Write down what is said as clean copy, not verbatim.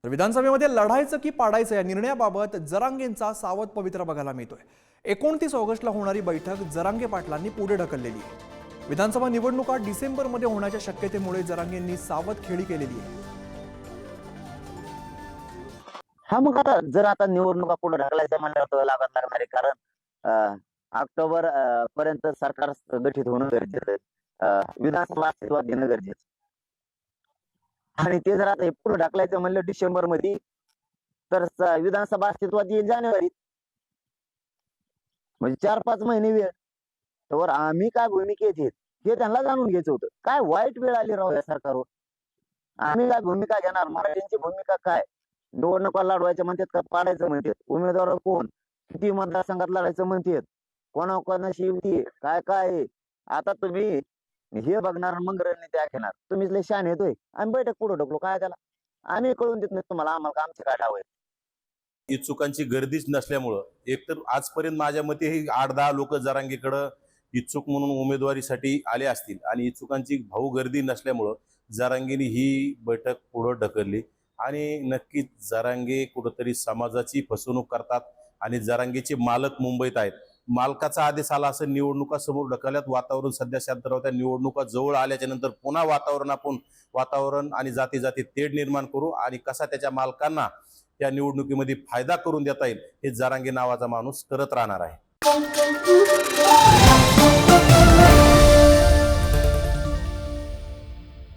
तर विधानसभेमध्ये लढायचं की पाडायचं या निर्णयाबाबत जरांगेंचा सावध पवित्रा बघायला मिळतोय। 29 ऑगस्टला होणारी बैठक जरांगे पाटलांनी पुढे ढकललेली आहे। विधानसभा निवडणुका डिसेंबरमध्ये होण्याच्या शक्यतेमुळे जरांगेंनी सावध खेळी केलेली आहे। हा मग आता निवडणुका पुढे ढकलायचं म्हणल्यावर लागणार आहे, कारण ऑक्टोबर पर्यंत सरकार गठीत होणं गरजेचं आहे, विधानसभा अस्तित्वात येणं गरजेचं आणि ते जर आता पुढे ढकलायचं म्हणलं डिसेंबर मध्ये, तर विधानसभा अस्तित्वात येईल जानेवारीत, म्हणजे 4-5 महिने वेळ। तर आम्ही काय भूमिकेत आहेत हे त्यांना जाणून घ्यायचं होतं। काय वाईट वेळ आली राव या सरकारवर, आम्ही काय भूमिका घेणार, मराठ्यांची भूमिका काय, निवडणुका लढवायच्या म्हणतात का पाडायचं म्हणतात, उमेदवार कोण, किती मतदारसंघात लढायचं म्हणतात, कोणाकोणाशी युती काय काय। आता तुम्ही हे बघणार मग रणनीती आखणार, तुम्हीच लय शहाणे येतोय। आम्ही बैठक पुढे ढकलो काय त्याला, आम्ही कळून देत नाही तुम्हाला, आम्हाला आमचे काय डाव आहे। इच्छुकांची गर्दीच नसल्यामुळं एकतर आजपर्यंत माझ्या मते हे 8-10 लोक जरांगेकडं इच्छुक म्हणून उमेदवारीसाठी आले असतील आणि इच्छुकांची भाऊ गर्दी नसल्यामुळं जरांगेने ही बैठक पुढे ढकलली आणि नक्कीच जरांगे कुठंतरी समाजाची फसवणूक करतात आणि जरांगेचे मालक मुंबईत आहेत। मालकाचा आदेश आला असं निवडणुका समोर ढकलल्यात, वातावरण सध्या शांत राहत्या, निवडणुका जवळ आल्याच्या नंतर पुन्हा वातावरण आणि जाती तेढ निर्माण करू आणि कसा त्याच्या मालकांना या निवडणुकीमध्ये फायदा करून देता येईल हे जरांगे नावाचा माणूस करत राहणार आहे।